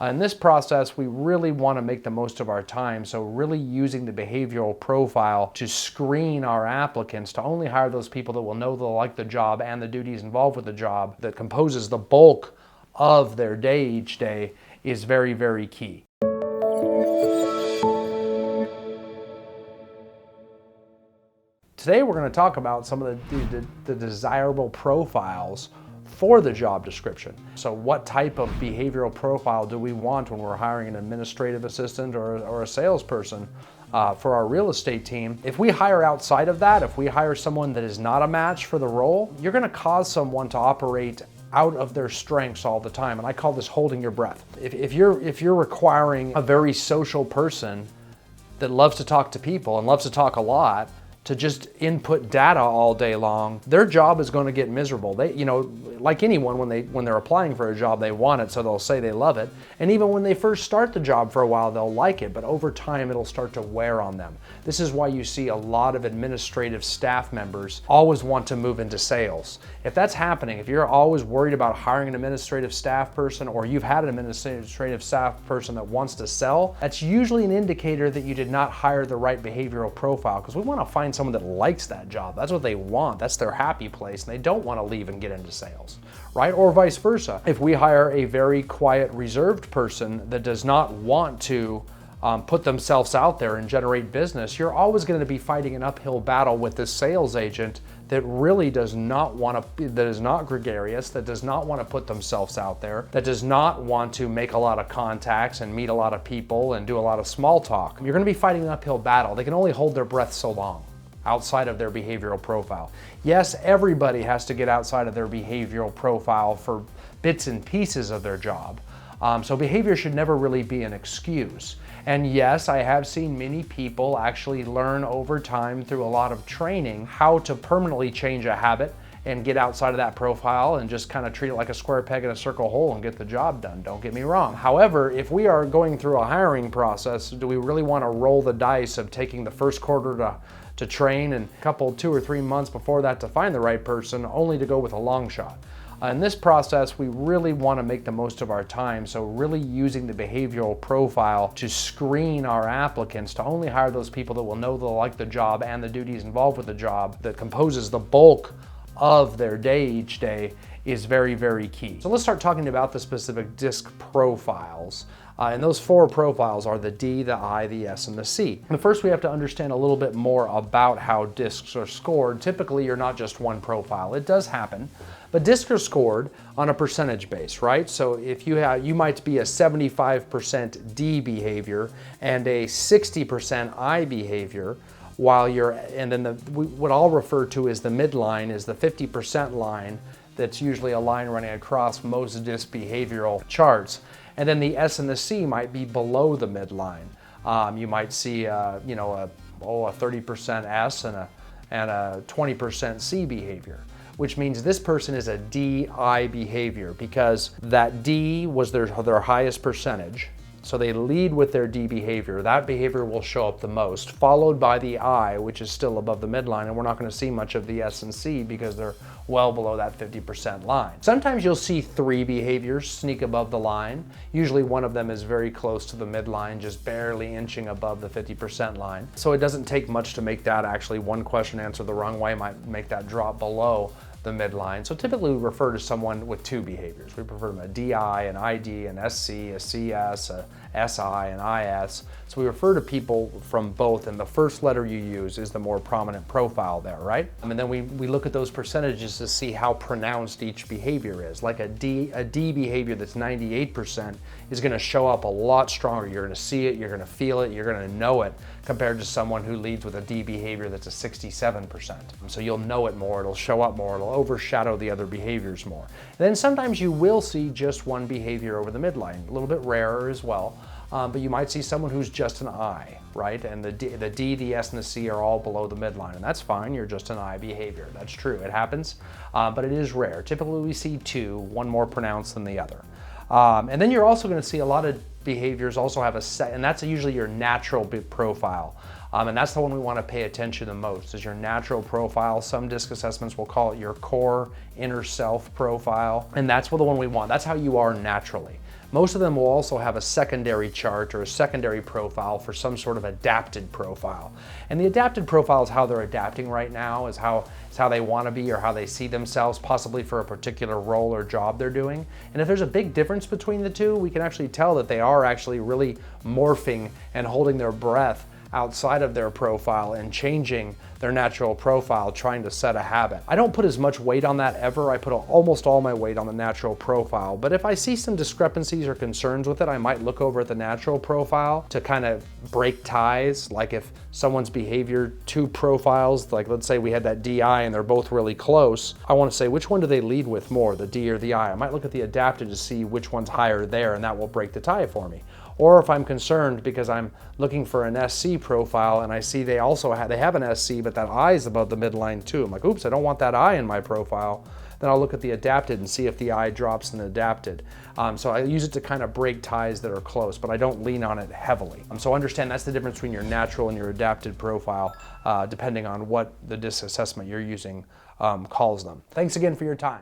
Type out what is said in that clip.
In this process, we really want to make the most of our time, so really using the behavioral profile to screen our applicants to only hire those people that will know they'll like the job and the duties involved with the job that composes the bulk of their day each day is very, very key. Today we're going to talk about some of the desirable profiles for the job description. So what type of behavioral profile do we want when we're hiring an administrative assistant or a salesperson for our real estate team? If we hire outside of that, if we hire someone that is not a match for the role, you're going to cause someone to operate out of their strengths all the time. And I call this holding your breath. If you're requiring a very social person that loves to talk to people and loves to talk a lot, to just input data all day long, their job is going to get miserable. They, like anyone, when they're applying for a job, they want it, so they'll say they love it. And even when they first start the job for a while, they'll like it, but over time it'll start to wear on them. This is why you see a lot of administrative staff members always want to move into sales. If that's happening, if you're always worried about hiring an administrative staff person, or you've had an administrative staff person that wants to sell, that's usually an indicator that you did not hire the right behavioral profile, because we want to find someone that likes that job. That's what they want. That's their happy place, and they don't want to leave and get into sales, right? Or vice versa. If we hire a very quiet, reserved person that does not want to put themselves out there and generate business, you're always going to be fighting an uphill battle with this sales agent that really does not want to, that is not gregarious, that does not want to put themselves out there, that does not want to make a lot of contacts and meet a lot of people and do a lot of small talk. You're going to be fighting an uphill battle. They can only hold their breath so long outside of their behavioral profile. Yes, everybody has to get outside of their behavioral profile for bits and pieces of their job. So behavior should never really be an excuse. And yes, I have seen many people actually learn over time through a lot of training how to permanently change a habit and get outside of that profile and just kind of treat it like a square peg in a circle hole and get the job done. Don't get me wrong. However, if we are going through a hiring process, do we really want to roll the dice of taking the first quarter to train and a couple, 2 or 3 months before that to find the right person, only to go with a long shot? In this process, we really want to make the most of our time, so really using the behavioral profile to screen our applicants to only hire those people that will know they'll like the job and the duties involved with the job that composes the bulk of their day each day is very, very key. So let's start talking about the specific DISC profiles. And those 4 profiles are the D, the I, the S, and the C. And first we have to understand a little bit more about how DISCs are scored. Typically you're not just one profile. It does happen, but DISCs are scored on a percentage base, right? So if you might be a 75% D behavior and a 60% I behavior, what I'll refer to as the midline is the 50% line. That's usually a line running across most DISC behavioral charts. And then the S and the C might be below the midline. You might see a 30% S and a 20% C behavior, which means this person is a DI behavior because that D was their highest percentage. So they lead with their D behavior. That behavior will show up the most, followed by the I, which is still above the midline, and we're not going to see much of the S and C because they're well below that 50% line. Sometimes you'll see 3 behaviors sneak above the line. Usually one of them is very close to the midline, just barely inching above the 50% line. So it doesn't take much to make that actually one question answered the wrong way might make that drop below the midline. So typically we refer to someone with 2 behaviors. We prefer them a DI, an ID, an SC, a CS, a SI, an IS. So we refer to people from both, and the first letter you use is the more prominent profile there, right? And then we look at those percentages to see how pronounced each behavior is. Like a D behavior that's 98% is going to show up a lot stronger. You're going to see it, you're going to feel it, you're going to know it, compared to someone who leads with a D behavior that's a 67%. So you'll know it more, it'll show up more, it'll overshadow the other behaviors more. And then sometimes you will see just one behavior over the midline, a little bit rarer as well. But you might see someone who's just an I, right? And the D, the S, and the C are all below the midline, and that's fine. You're just an I behavior. That's true. It happens, but it is rare. Typically, we see 2, one more pronounced than the other. And then you're also going to see a lot of behaviors also have a set, and that's usually your natural profile. And that's the one we want to pay attention to the most, is your natural profile. Some DISC assessments will call it your core inner self profile, and that's the one we want. That's how you are naturally. Most of them will also have a secondary chart or a secondary profile for some sort of adapted profile. And the adapted profile is how they're adapting right now, is how they want to be or how they see themselves, possibly for a particular role or job they're doing. And if there's a big difference between the two, we can actually tell that they are actually really morphing and holding their breath outside of their profile and changing their natural profile, trying to set a habit. I don't put as much weight on that ever. I put almost all my weight on the natural profile. But if I see some discrepancies or concerns with it, I might look over at the natural profile to kind of break ties. Like if someone's behavior, two profiles, like let's say we had that DI and they're both really close, I want to say which one do they lead with more, the D or the I? I might look at the adapted to see which one's higher there, and that will break the tie for me. Or if I'm concerned because I'm looking for an SC profile and I see they also have an SC, but that I is above the midline too. I'm like, oops, I don't want that I in my profile. Then I'll look at the adapted and see if the I drops in adapted. So I use it to kind of break ties that are close, but I don't lean on it heavily. So understand that's the difference between your natural and your adapted profile, depending on what the DISC assessment you're using calls them. Thanks again for your time.